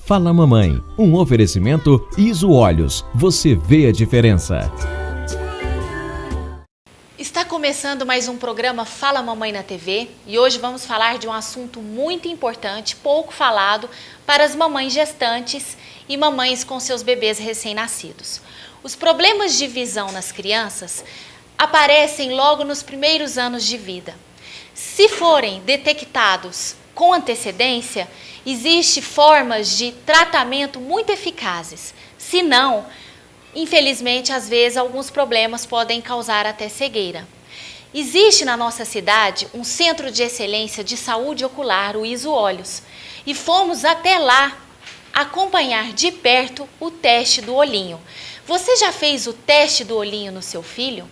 Fala Mamãe, um oferecimento ISO Olhos, você vê a diferença. Está começando mais um programa Fala Mamãe na TV e hoje vamos falar de um assunto muito importante, pouco falado, para as mamães gestantes e mamães com seus bebês recém-nascidos. Os problemas de visão nas crianças aparecem logo nos primeiros anos de vida. Se forem detectados com antecedência, existem formas de tratamento muito eficazes. Se não, infelizmente, às vezes, alguns problemas podem causar até cegueira. Existe na nossa cidade um Centro de Excelência de Saúde Ocular, o ISO Olhos, e fomos até lá acompanhar de perto o teste do olhinho. Você já fez o teste do olhinho no seu filho?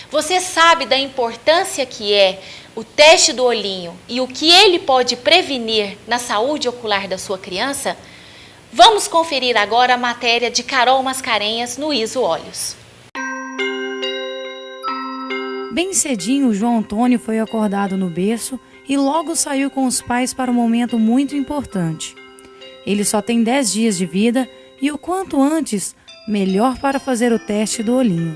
Você sabe da importância que é o teste do olhinho e o que ele pode prevenir na saúde ocular da sua criança? Vamos conferir agora a matéria de Carol Mascarenhas no ISO Olhos. Bem cedinho, João Antônio foi acordado no berço e logo saiu com os pais para um momento muito importante. Ele só tem 10 dias de vida e o quanto antes, melhor para fazer o teste do olhinho.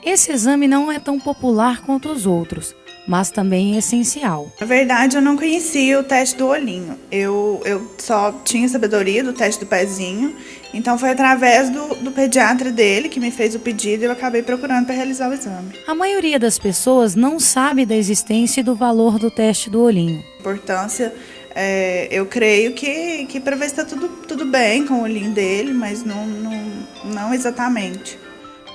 Esse exame não é tão popular quanto os outros, mas também é essencial. Na verdade, eu não conhecia o teste do olhinho. Eu só tinha sabedoria do teste do pezinho, então foi através do pediatra dele que me fez o pedido e eu acabei procurando para realizar o exame. A maioria das pessoas não sabe da existência e do valor do teste do olhinho. A importância, eu creio que para ver se está tudo bem com o olhinho dele, mas não exatamente.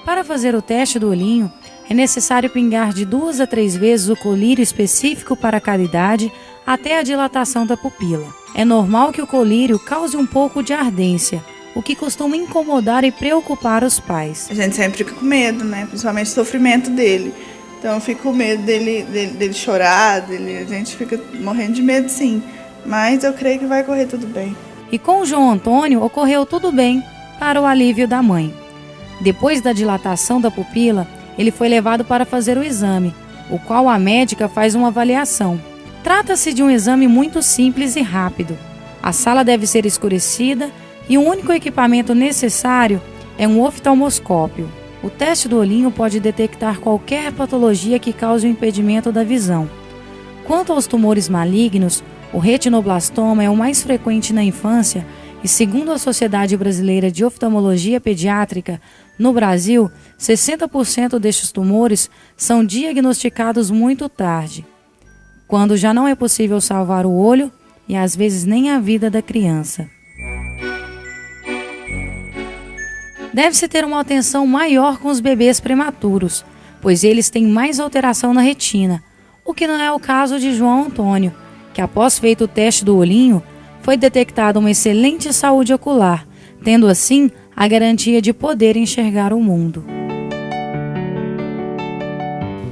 Para fazer o teste do olhinho, é necessário pingar de 2 a 3 vezes o colírio específico para cada idade até a dilatação da pupila. É normal que o colírio cause um pouco de ardência, o que costuma incomodar e preocupar os pais. A gente sempre fica com medo, né? Principalmente o sofrimento dele. Então eu fico com medo dele chorar, a gente fica morrendo de medo sim. Mas eu creio que vai correr tudo bem. E com o João Antônio ocorreu tudo bem, para o alívio da mãe. Depois da dilatação da pupila, ele foi levado para fazer o exame, o qual a médica faz uma avaliação. Trata-se de um exame muito simples e rápido. A sala deve ser escurecida e o único equipamento necessário é um oftalmoscópio. O teste do olhinho pode detectar qualquer patologia que cause o impedimento da visão. Quanto aos tumores malignos, o retinoblastoma é o mais frequente na infância e, segundo a Sociedade Brasileira de Oftalmologia Pediátrica, no Brasil, 60% destes tumores são diagnosticados muito tarde, quando já não é possível salvar o olho e às vezes nem a vida da criança. Deve-se ter uma atenção maior com os bebês prematuros, pois eles têm mais alteração na retina, o que não é o caso de João Antônio, que após feito o teste do olhinho, foi detectada uma excelente saúde ocular, tendo assim a garantia de poder enxergar o mundo.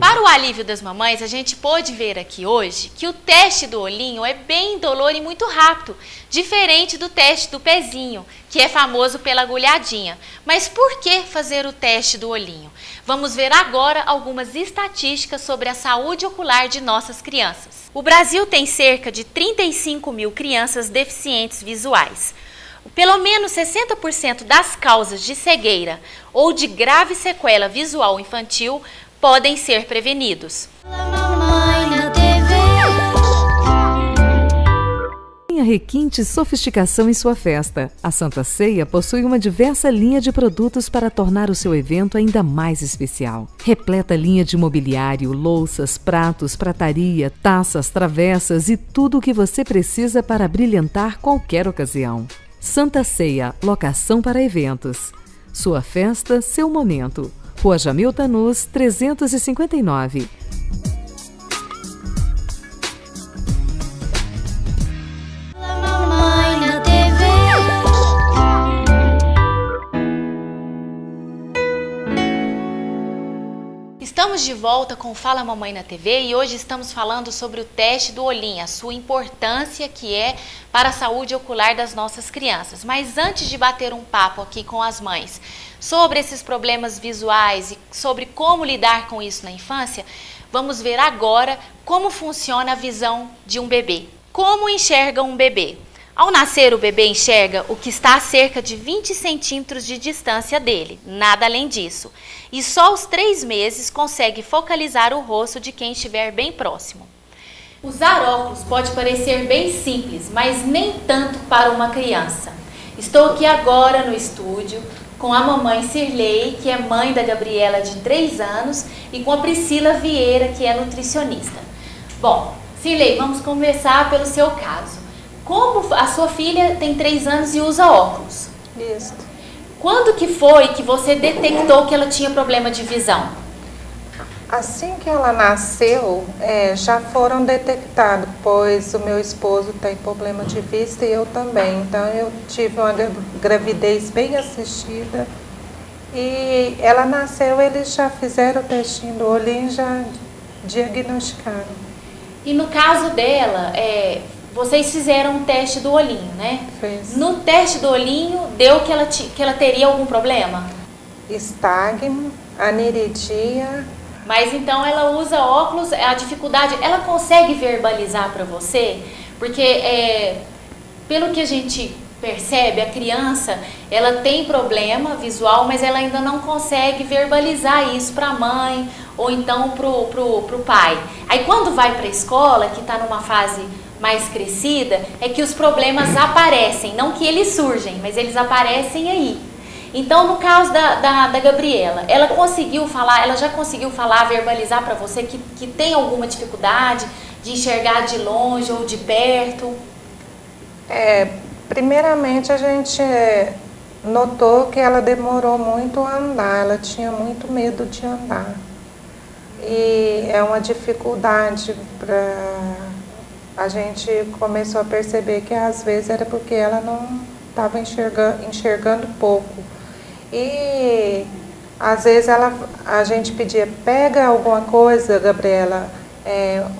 Para o alívio das mamães, a gente pôde ver aqui hoje que o teste do olhinho é bem indolor e muito rápido, diferente do teste do pezinho, que é famoso pela agulhadinha. Mas por que fazer o teste do olhinho? Vamos ver agora algumas estatísticas sobre a saúde ocular de nossas crianças. O Brasil tem cerca de 35 mil crianças deficientes visuais. Pelo menos 60% das causas de cegueira ou de grave sequela visual infantil podem ser prevenidos. Tenha requinte e sofisticação em sua festa. A Santa Ceia possui uma diversa linha de produtos para tornar o seu evento ainda mais especial. Repleta linha de mobiliário, louças, pratos, prataria, taças, travessas e tudo o que você precisa para brilhantar qualquer ocasião. Santa Ceia, locação para eventos. Sua festa, seu momento. Rua Jamil Tanus, 359. Estamos de volta com Fala Mamãe na TV e hoje estamos falando sobre o teste do olhinho, a sua importância que é para a saúde ocular das nossas crianças. Mas antes de bater um papo aqui com as mães sobre esses problemas visuais e sobre como lidar com isso na infância, vamos ver agora como funciona a visão de um bebê. Como enxerga um bebê? Ao nascer, o bebê enxerga o que está a cerca de 20 centímetros de distância dele, nada além disso. E só aos 3 meses consegue focalizar o rosto de quem estiver bem próximo. Usar óculos pode parecer bem simples, mas nem tanto para uma criança. Estou aqui agora no estúdio com a mamãe Cirlei, que é mãe da Gabriela de 3 anos, e com a Priscila Vieira, que é nutricionista. Bom, Cirlei, vamos começar pelo seu caso. Como a sua filha tem 3 anos e usa óculos? Isso. Quando que foi que você detectou que ela tinha problema de visão? Assim que ela nasceu, já foram detectados, pois o meu esposo tem problema de vista e eu também. Então eu tive uma gravidez bem assistida e ela nasceu, eles já fizeram o testinho do olhinho e já diagnosticaram. E no caso dela, vocês fizeram um teste do olhinho, né? Fez. No teste do olhinho, deu que ela teria algum problema? Estágmo, aniridia. Mas então ela usa óculos, a dificuldade, ela consegue verbalizar para você? Porque pelo que a gente percebe, a criança, ela tem problema visual, mas ela ainda não consegue verbalizar isso para a mãe ou então pro pai. Aí quando vai para a escola, que está numa fase mais crescida, é que os problemas aparecem, não que eles surgem, mas eles aparecem aí. Então, no caso da Gabriela, ela já conseguiu falar, verbalizar para você que tem alguma dificuldade de enxergar de longe ou de perto? Primeiramente, a gente notou que ela demorou muito a andar, ela tinha muito medo de andar. E é uma dificuldade a gente começou a perceber que às vezes era porque ela não estava enxergando pouco. E às vezes a gente pedia, pega alguma coisa, Gabriela,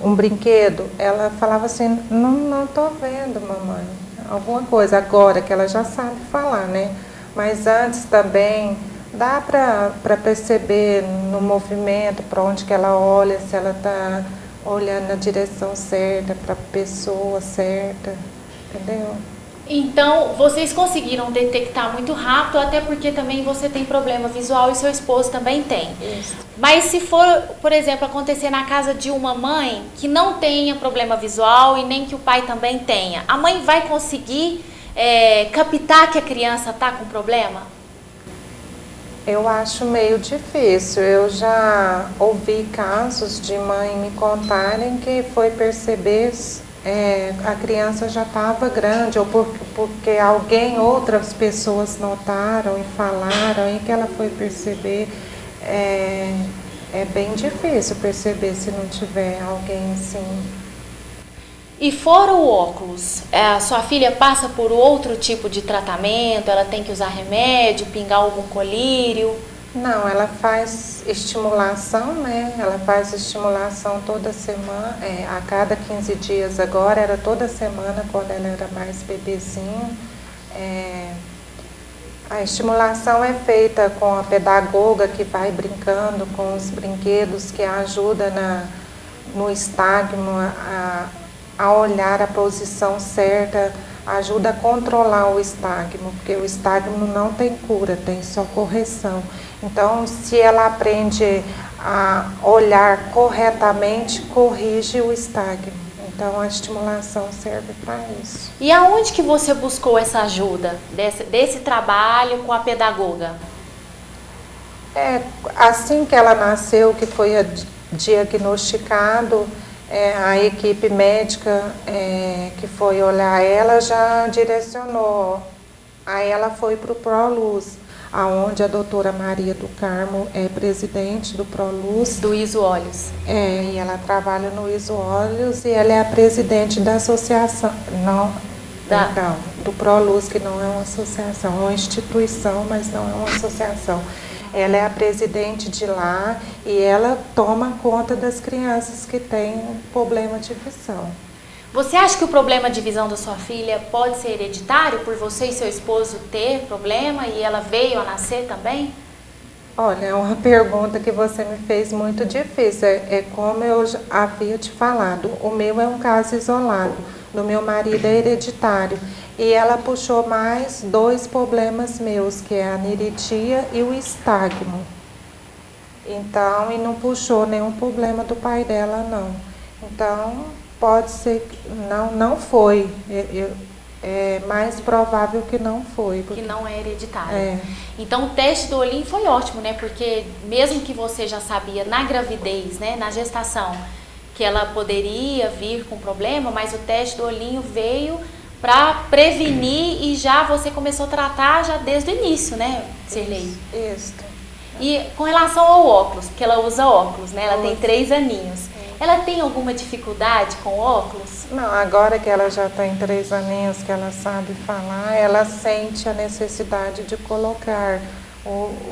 um brinquedo. Ela falava assim, não estou vendo, mamãe. Alguma coisa, agora que ela já sabe falar, né? Mas antes também dá para perceber no movimento, para onde que ela olha, se ela está olhando na direção certa, para a pessoa certa, entendeu? Então, vocês conseguiram detectar muito rápido, até porque também você tem problema visual e seu esposo também tem. Isso. Mas se for, por exemplo, acontecer na casa de uma mãe que não tenha problema visual e nem que o pai também tenha, a mãe vai conseguir captar que a criança está com problema? Eu acho meio difícil. Eu já ouvi casos de mãe me contarem que foi perceber a criança já estava grande, ou porque outras pessoas notaram e falaram, e que ela foi perceber. É bem difícil perceber se não tiver alguém assim. E fora o óculos, a sua filha passa por outro tipo de tratamento? Ela tem que usar remédio, pingar algum colírio? Não, ela faz estimulação, né? Ela faz estimulação toda semana, a cada 15 dias agora, era toda semana quando ela era mais bebezinho. A estimulação é feita com a pedagoga que vai brincando com os brinquedos, que ajuda no estágmo a olhar a posição certa, ajuda a controlar o estágmo, porque o estágmo não tem cura, tem só correção. Então, se ela aprende a olhar corretamente, corrige o estágmo. Então, a estimulação serve para isso. E aonde que você buscou essa ajuda, desse trabalho com a pedagoga? Assim que ela nasceu, que foi diagnosticado, a equipe médica que foi olhar ela já direcionou. Aí ela foi para o ProLuz, aonde a doutora Maria do Carmo é presidente do ProLuz. Do Iso Olhos. E ela trabalha no Iso Olhos e ela é a presidente da associação, do ProLuz, que não é uma associação, é uma instituição, mas não é uma associação. Ela é a presidente de lá e ela toma conta das crianças que têm problema de visão. Você acha que o problema de visão da sua filha pode ser hereditário, por você e seu esposo ter problema e ela veio a nascer também? Olha, é uma pergunta que você me fez muito difícil. Como eu havia te falado, o meu é um caso isolado. do meu marido é hereditário. E ela puxou mais 2 problemas meus, que é a aniridia e o estagmo. Então, e não puxou nenhum problema do pai dela, não. Então, pode ser que não foi. É mais provável que não foi. Que não é hereditário. É. Então, o teste do olhinho foi ótimo, né? Porque mesmo que você já sabia na gravidez, né, na gestação, que ela poderia vir com problema, mas o teste do olhinho veio para prevenir e já você começou a tratar já desde o início, né, Sirlei? Isso. E com relação ao óculos, porque ela usa óculos, né? Ela tem 3 aninhos. Ela tem alguma dificuldade com óculos? Não, agora que ela já tem 3 aninhos, que ela sabe falar, ela sente a necessidade de colocar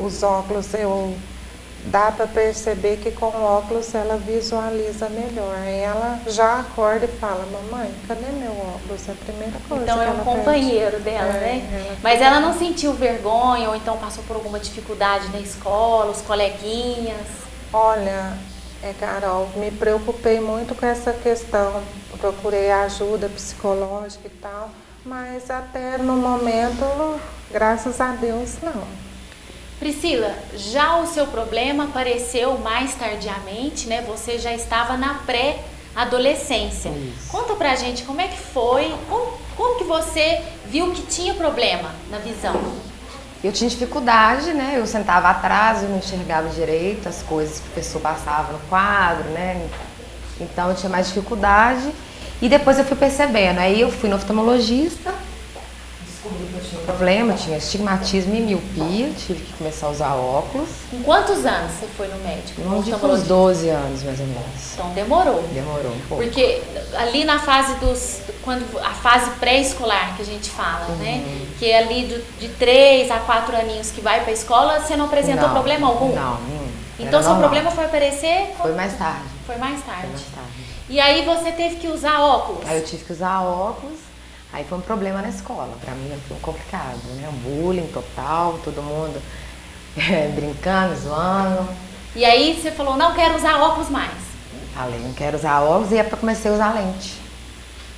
os óculos. Dá para perceber que com óculos ela visualiza melhor. Aí ela já acorda e fala: mamãe, cadê meu óculos? É a primeira coisa. Então que é um ela companheiro pede. dela, né? Mas ela não sentiu vergonha ou então passou por alguma dificuldade na escola, os coleguinhas? Olha, Carol, me preocupei muito com essa questão. Procurei ajuda psicológica e tal, mas até no momento, graças a Deus, não. Priscila, já o seu problema apareceu mais tardiamente, né? Você já estava na pré-adolescência. Conta pra gente como é que foi, como que você viu que tinha problema na visão? Eu tinha dificuldade, né? Eu sentava atrás, eu não enxergava direito as coisas que o professor passava no quadro, né? Então eu tinha mais dificuldade e depois eu fui percebendo. Aí eu fui no oftalmologista, descobri que eu tinha um problema, eu tinha astigmatismo e miopia, tive que começar a usar óculos. Com quantos anos você foi no médico? Não digo uns 12 anos, mais ou menos. Então demorou. Demorou um pouco. Porque ali na fase a fase pré-escolar que a gente fala, né? Que é ali de 3 a 4 aninhos que vai para a escola, você não apresentou problema algum? Não, nenhum. Então seu problema foi aparecer? Foi mais tarde. Foi mais tarde. Foi mais tarde. E aí você teve que usar óculos? Aí eu tive que usar óculos, aí foi um problema na escola. Pra mim foi complicado, né? Um bullying total, todo mundo brincando, zoando. E aí você falou: não quero usar óculos mais? Falei, não quero usar óculos, e aí comecei a usar lente.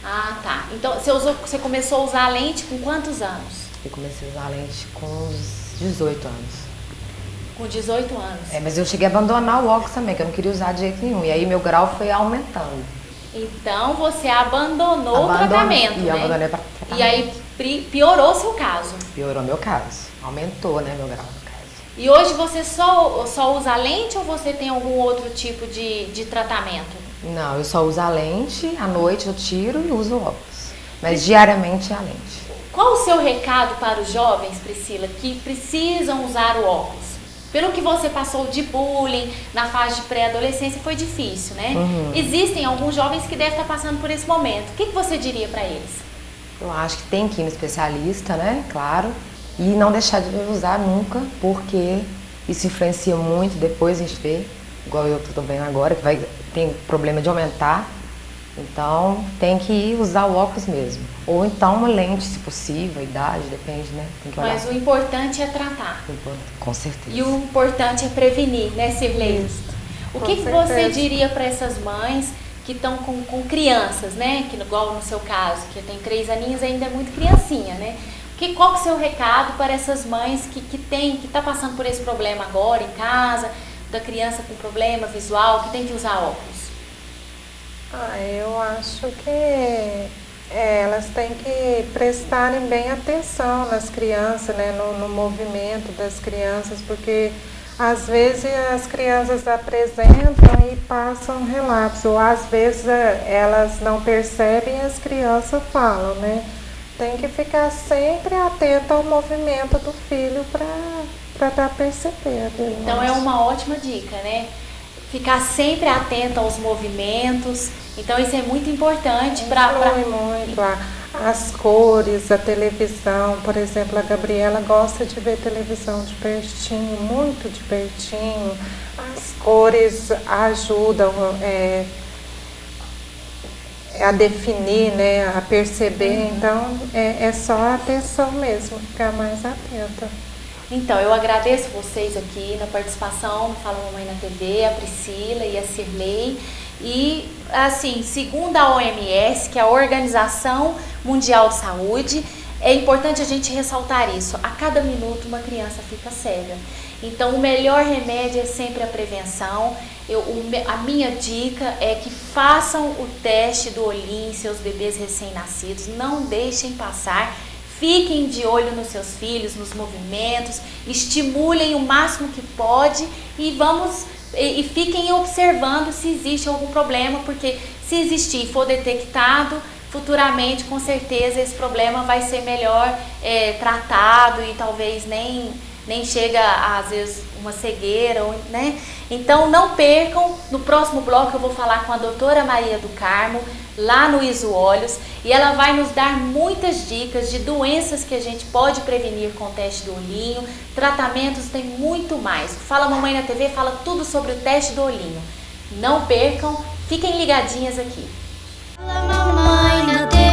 Ah, tá. Então você começou a usar lente com quantos anos? Eu comecei a usar lente com uns 18 anos. Com 18 anos. Mas eu cheguei a abandonar o óculos também, que eu não queria usar de jeito nenhum. E aí meu grau foi aumentando. Então você abandonou o tratamento, e né? Abandonei o tratamento. E aí piorou o seu caso. Piorou meu caso. Aumentou, né, meu grau, no caso. E hoje você só usa lente ou você tem algum outro tipo de tratamento? Não, eu só uso a lente, à noite eu tiro e uso óculos. Mas diariamente é a lente. Qual o seu recado para os jovens, Priscila, que precisam usar o óculos? Pelo que você passou de bullying na fase de pré-adolescência, foi difícil, né? Existem alguns jovens que devem estar passando por esse momento. O que você diria para eles? Eu acho que tem que ir no especialista, né? Claro. E não deixar de usar nunca, porque isso influencia muito. Depois a gente vê, igual eu tô vendo agora, que tem problema de aumentar. Então tem que usar o óculos mesmo. Ou então uma lente, se possível, a idade, depende, né? Tem que olhar. Mas o importante é tratar. Com certeza. E o importante é prevenir, né, Sirlei? O que você diria para essas mães que estão com crianças, né? Que igual no seu caso, que tem 3 aninhos, ainda é muito criancinha, né? Qual que é o seu recado para essas mães que tá passando por esse problema agora em casa, da criança com problema visual, que tem que usar óculos? Eu acho que elas têm que prestarem bem atenção nas crianças, né, no movimento das crianças, porque às vezes as crianças apresentam e passam relapso, ou às vezes elas não percebem e as crianças falam, né? Tem que ficar sempre atento ao movimento do filho para estar percebendo. Então é uma ótima dica, né? Ficar sempre atento aos movimentos. Então isso é muito importante para... muito. As cores, a televisão, por exemplo, a Gabriela gosta de ver televisão de pertinho, muito de pertinho. As cores ajudam a definir, né, a perceber. Então é só atenção mesmo, ficar mais atenta. Então, eu agradeço vocês aqui na participação no Fala Mamãe na TV, a Priscila e a Sirlei. E, assim, segundo a OMS, que é a Organização Mundial de Saúde, é importante a gente ressaltar isso. A cada minuto uma criança fica cega. Então, o melhor remédio é sempre a prevenção. A minha dica é que façam o teste do olhinho em seus bebês recém-nascidos. Não deixem passar. Fiquem de olho nos seus filhos, nos movimentos. Estimulem o máximo que pode e fiquem observando se existe algum problema, porque se existir e for detectado, futuramente, com certeza, esse problema vai ser melhor tratado e talvez nem chega, às vezes, uma cegueira, né? Então, não percam, no próximo bloco eu vou falar com a doutora Maria do Carmo, lá no ISO Olhos, e ela vai nos dar muitas dicas de doenças que a gente pode prevenir com o teste do olhinho, tratamentos, tem muito mais. Fala Mamãe na TV fala tudo sobre o teste do olhinho. Não percam, fiquem ligadinhas aqui. Mamãe na TV.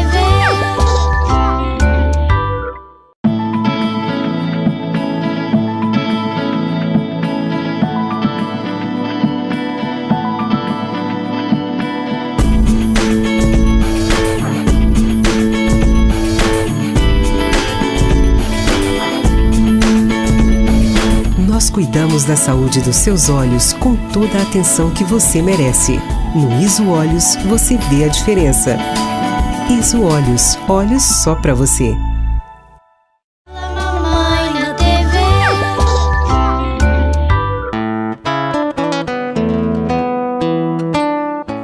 Nós cuidamos da saúde dos seus olhos com toda a atenção que você merece. No ISO Olhos, você vê a diferença. ISO Olhos, olhos só pra você. Mamãe na TV.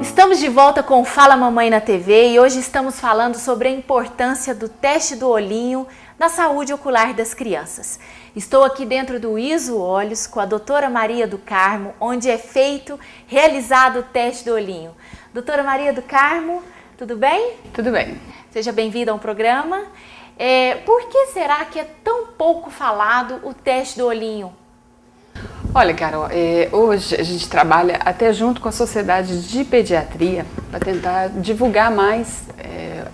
Estamos de volta com o Fala Mamãe na TV e hoje estamos falando sobre a importância do teste do olhinho na saúde ocular das crianças. Estou aqui dentro do ISO Olhos com a doutora Maria do Carmo, onde é realizado o teste do olhinho. Doutora Maria do Carmo, tudo bem? Tudo bem. Seja bem-vinda ao programa. Por que será que é tão pouco falado o teste do olhinho? Olha, Carol, hoje a gente trabalha até junto com a Sociedade de Pediatria para tentar divulgar mais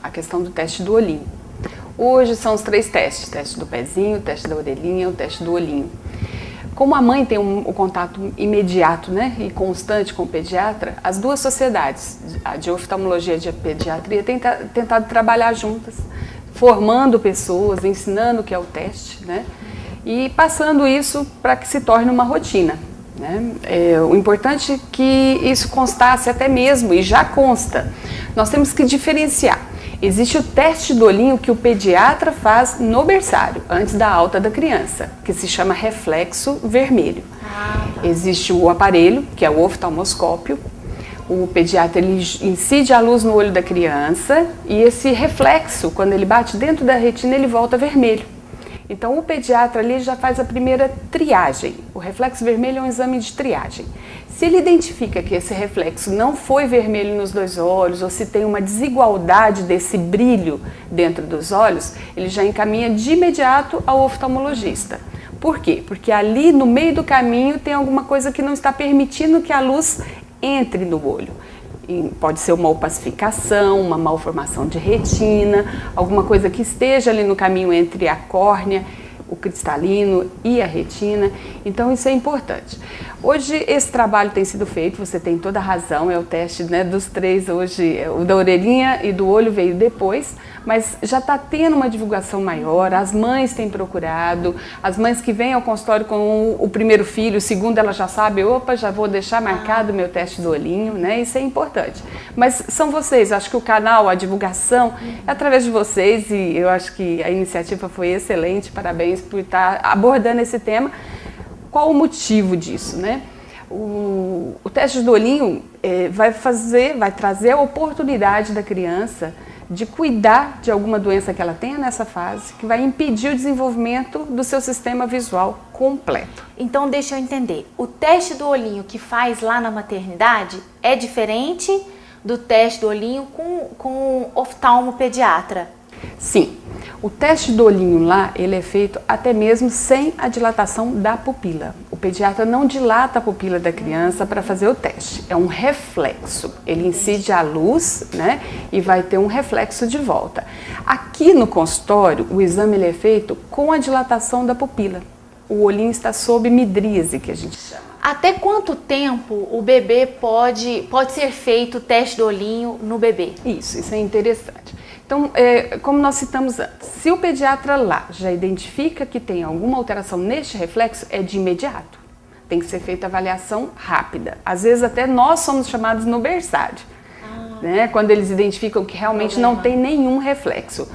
a questão do teste do olhinho. Hoje são os 3 testes, o teste do pezinho, o teste da orelhinha, o teste do olhinho. Como a mãe tem um contato imediato, né, e constante com o pediatra, as duas sociedades, a de oftalmologia e de pediatria, têm tentado trabalhar juntas, formando pessoas, ensinando o que é o teste, né, e passando isso para que se torne uma rotina. Né? O importante é que isso constasse até mesmo, e já consta. Nós temos que diferenciar. Existe o teste do olhinho que o pediatra faz no berçário, antes da alta da criança, que se chama reflexo vermelho. Existe o aparelho, que é o oftalmoscópio. O pediatra ele incide a luz no olho da criança e esse reflexo, quando ele bate dentro da retina, ele volta vermelho. Então o pediatra ali já faz a primeira triagem. O reflexo vermelho é um exame de triagem. Se ele identifica que esse reflexo não foi vermelho nos 2 olhos ou se tem uma desigualdade desse brilho dentro dos olhos, ele já encaminha de imediato ao oftalmologista. Por quê? Porque ali no meio do caminho tem alguma coisa que não está permitindo que a luz entre no olho. E pode ser uma opacificação, uma malformação de retina, alguma coisa que esteja ali no caminho entre a córnea, o cristalino e a retina. Então isso é importante. Hoje esse trabalho tem sido feito, você tem toda a razão, é o teste, né, dos 3 hoje, o da orelhinha e do olho veio depois, mas já está tendo uma divulgação maior, as mães têm procurado, as mães que vêm ao consultório com o primeiro filho, o segundo ela já sabe, opa, já vou deixar marcado o meu teste do olhinho, né, isso é importante. Mas são vocês, acho que o canal, a divulgação é através de vocês e eu acho que a iniciativa foi excelente, parabéns por estar abordando esse tema. Qual o motivo disso, né? O teste do olhinho vai trazer a oportunidade da criança de cuidar de alguma doença que ela tenha nessa fase, que vai impedir o desenvolvimento do seu sistema visual completo. Então, deixa eu entender. O teste do olhinho que faz lá na maternidade é diferente do teste do olhinho com oftalmopediatra? Sim. O teste do olhinho lá, ele é feito até mesmo sem a dilatação da pupila. O pediatra não dilata a pupila da criança para fazer o teste. É um reflexo. Ele incide a luz, né, e vai ter um reflexo de volta. Aqui no consultório, o exame ele é feito com a dilatação da pupila. O olhinho está sob midríase, que a gente chama. Até quanto tempo o bebê pode ser feito o teste do olhinho no bebê? Isso é interessante. Então, como nós citamos antes, se o pediatra lá já identifica que tem alguma alteração neste reflexo, é de imediato. Tem que ser feita avaliação rápida. Às vezes até nós somos chamados no berçário, né? Quando eles identificam que realmente não tem nenhum reflexo.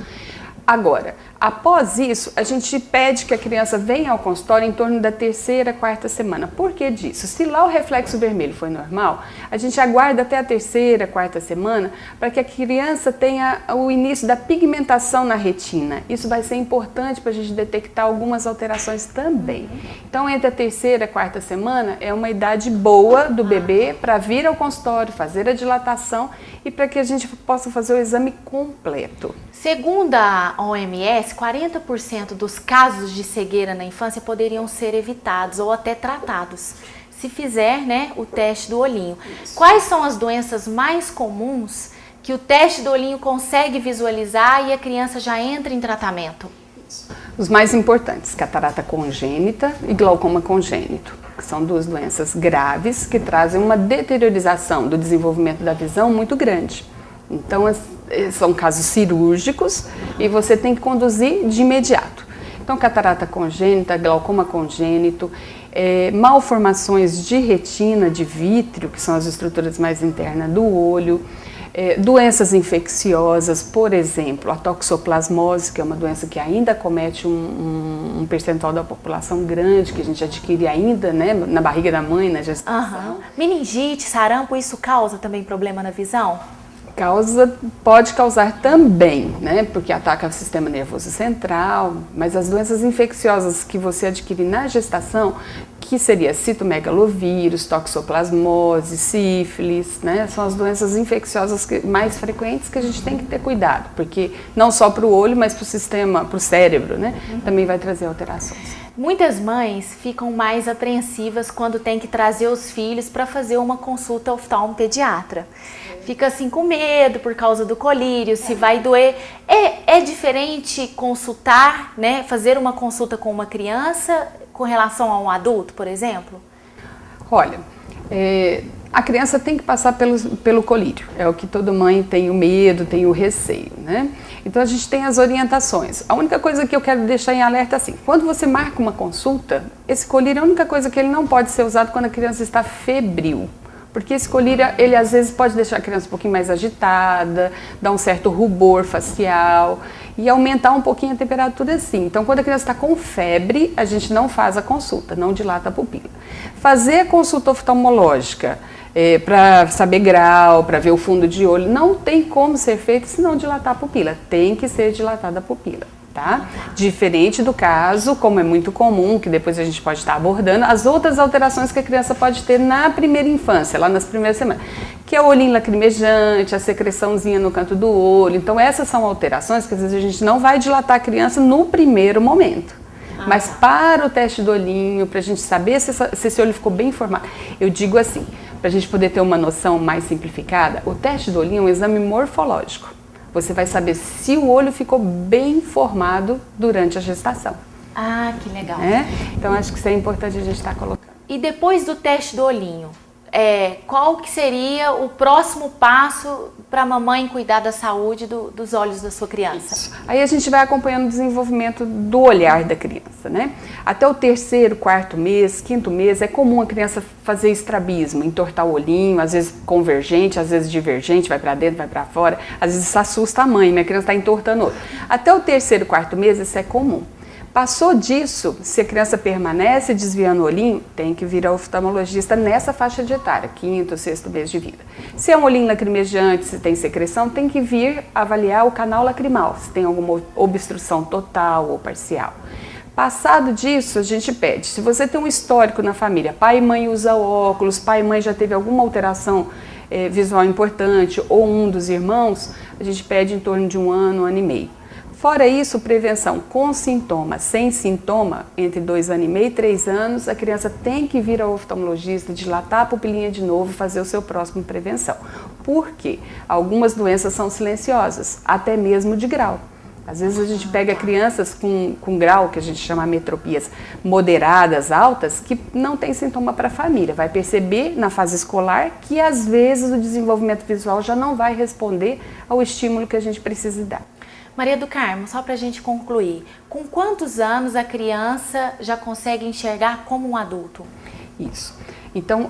Agora, após isso, a gente pede que a criança venha ao consultório em torno da 3ª, 4ª semana. Por que disso? Se lá o reflexo vermelho foi normal, a gente aguarda até a 3ª, 4ª semana para que a criança tenha o início da pigmentação na retina. Isso vai ser importante para a gente detectar algumas alterações também. Então, entre a 3ª, 4ª semana é uma idade boa do bebê para vir ao consultório, fazer a dilatação e para que a gente possa fazer o exame completo. Segundo a OMS, 40% dos casos de cegueira na infância poderiam ser evitados ou até tratados se fizer, né, o teste do olhinho. Quais são as doenças mais comuns que o teste do olhinho consegue visualizar e a criança já entra em tratamento? Os mais importantes, catarata congênita e glaucoma congênito, que são 2 doenças graves que trazem uma deteriorização do desenvolvimento da visão muito grande. Então, são casos cirúrgicos e você tem que conduzir de imediato. Então, catarata congênita, glaucoma congênito, malformações de retina, de vítreo, que são as estruturas mais internas do olho, doenças infecciosas, por exemplo, a toxoplasmose, que é uma doença que ainda comete um percentual da população grande, que a gente adquire ainda, né, na barriga da mãe, na gestação. Meningite, sarampo, isso causa também problema na visão? Pode causar também, né? Porque ataca o sistema nervoso central, mas as doenças infecciosas que você adquire na gestação, que seria citomegalovírus, toxoplasmose, sífilis, né? São as doenças infecciosas mais frequentes que a gente tem que ter cuidado, porque não só para o olho, mas para o sistema, para o cérebro, né? Também vai trazer alterações. Muitas mães ficam mais apreensivas quando tem que trazer os filhos para fazer uma consulta oftalmopediatra. Fica assim com medo por causa do colírio, se vai doer. É diferente consultar, né, fazer uma consulta com uma criança com relação a um adulto, por exemplo? Olha, a criança tem que passar pelo colírio. É o que toda mãe tem o medo, tem o receio, né? Então a gente tem as orientações. A única coisa que eu quero deixar em alerta é assim, quando você marca uma consulta, esse colírio é a única coisa que ele não pode ser usado quando a criança está febril. Porque esse colírio, ele às vezes pode deixar a criança um pouquinho mais agitada, dar um certo rubor facial e aumentar um pouquinho a temperatura sim. Então, quando a criança está com febre, a gente não faz a consulta, não dilata a pupila. Fazer a consulta oftalmológica para saber grau, para ver o fundo de olho, não tem como ser feito se não dilatar a pupila. Tem que ser dilatada a pupila. Tá? Diferente do caso, como é muito comum, que depois a gente pode estar abordando, as outras alterações que a criança pode ter na primeira infância, lá nas primeiras semanas, que é o olhinho lacrimejante, a secreçãozinha no canto do olho. Então essas são alterações que às vezes a gente não vai dilatar a criança no primeiro momento. Mas para o teste do olhinho, para a gente saber se esse olho ficou bem formado, eu digo assim, para a gente poder ter uma noção mais simplificada, o teste do olhinho é um exame morfológico. Você vai saber se o olho ficou bem formado durante a gestação. Ah, que legal. Então, acho que isso é importante a gente estar colocando. E depois do teste do olhinho, qual que seria o próximo passo para a mamãe cuidar da saúde dos olhos da sua criança? Isso. Aí a gente vai acompanhando o desenvolvimento do olhar da criança, né? Até o 3º, 4º mês, 5º mês, é comum a criança fazer estrabismo, entortar o olhinho, às vezes convergente, às vezes divergente, vai para dentro, vai para fora, às vezes isso assusta a mãe, a criança está entortando o olho. Até o 3º, 4º mês, isso é comum. Passou disso, se a criança permanece desviando o olhinho, tem que vir ao oftalmologista nessa faixa de etária, 5º, 6º mês de vida. Se é um olhinho lacrimejante, se tem secreção, tem que vir avaliar o canal lacrimal, se tem alguma obstrução total ou parcial. Passado disso, a gente pede, se você tem um histórico na família, pai e mãe usa óculos, pai e mãe já teve alguma alteração visual importante ou um dos irmãos, a gente pede em torno de 1 ano, 1 ano e meio. Fora isso, prevenção com sintoma, sem sintoma, entre 2 anos e meio e 3 anos, a criança tem que vir ao oftalmologista, dilatar a pupilinha de novo e fazer o seu próximo prevenção. Por quê? Algumas doenças são silenciosas, até mesmo de grau. Às vezes a gente pega crianças com grau, que a gente chama metropias moderadas, altas, que não tem sintoma para a família. Vai perceber na fase escolar que às vezes o desenvolvimento visual já não vai responder ao estímulo que a gente precisa dar. Maria do Carmo, só para a gente concluir, com quantos anos a criança já consegue enxergar como um adulto? Isso. Então,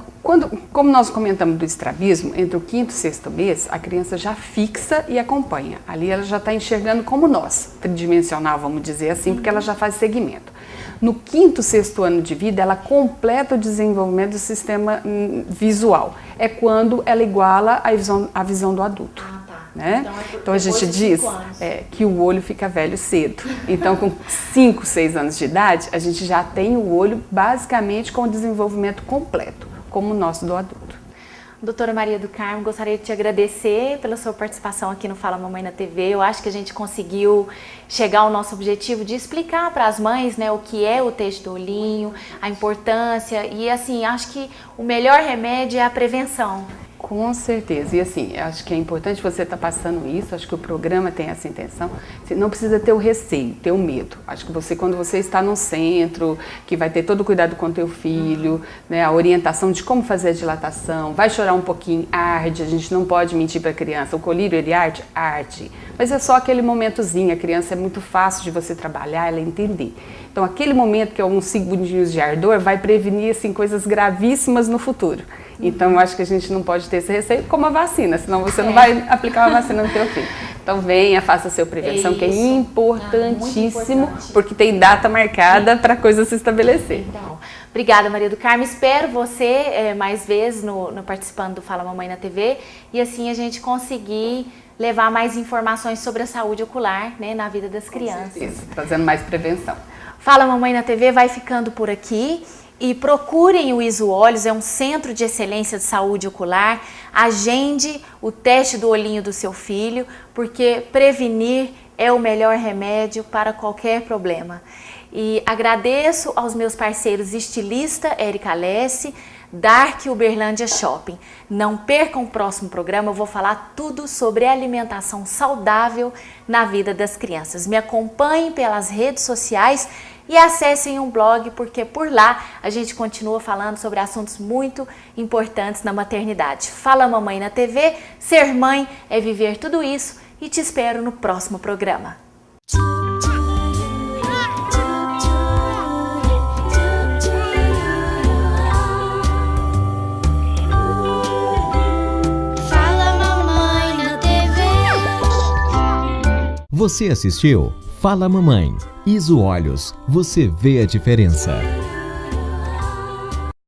como nós comentamos do estrabismo, entre o 5º e 6º mês, a criança já fixa e acompanha. Ali ela já está enxergando como nós, tridimensional, vamos dizer assim, porque ela já faz segmento. No 5º, 6º ano de vida, ela completa o desenvolvimento do sistema visual. É quando ela iguala a visão do adulto. Né? Então a gente diz que o olho fica velho cedo. Então com 5, 6 anos de idade, a gente já tem o olho basicamente com o desenvolvimento completo, como o nosso do adulto. Doutora Maria do Carmo, gostaria de te agradecer pela sua participação aqui no Fala Mamãe na TV. Eu acho que a gente conseguiu chegar ao nosso objetivo de explicar para as mães, né, o que é o teste do olhinho, a importância e assim, acho que o melhor remédio é a prevenção. Com certeza, e assim, acho que é importante você estar passando isso, acho que o programa tem essa intenção, não precisa ter o receio, ter o medo. Acho que você, quando você está num centro, que vai ter todo o cuidado com o teu filho, né, a orientação de como fazer a dilatação, vai chorar um pouquinho, arde, a gente não pode mentir para a criança, o colírio ele arde, mas é só aquele momentozinho, a criança é muito fácil de você trabalhar, ela entender. Então aquele momento que é uns segundinhos de ardor vai prevenir assim, coisas gravíssimas no futuro. Então eu acho que a gente não pode ter esse receio como a vacina, senão você não vai aplicar uma vacina no teu filho. Então venha, faça a sua prevenção, que é importantíssimo, porque tem data marcada para a coisa se estabelecer. Então, obrigada Maria do Carmo, espero você mais vezes no participando do Fala Mamãe na TV e assim a gente conseguir levar mais informações sobre a saúde ocular, né, na vida das crianças. Isso, trazendo mais prevenção. Fala Mamãe na TV vai ficando por aqui. E procurem o ISO Olhos, é um centro de excelência de saúde ocular. Agende o teste do olhinho do seu filho, porque prevenir é o melhor remédio para qualquer problema. E agradeço aos meus parceiros estilista Érica Alessi, Dark Uberlândia Shopping. Não percam o próximo programa, eu vou falar tudo sobre alimentação saudável na vida das crianças. Me acompanhem pelas redes sociais e acessem um blog, porque por lá a gente continua falando sobre assuntos muito importantes na maternidade. Fala Mamãe na TV, ser mãe é viver tudo isso e te espero no próximo programa. Fala Mamãe na TV. Você assistiu Fala Mamãe. ISO Olhos, você vê a diferença.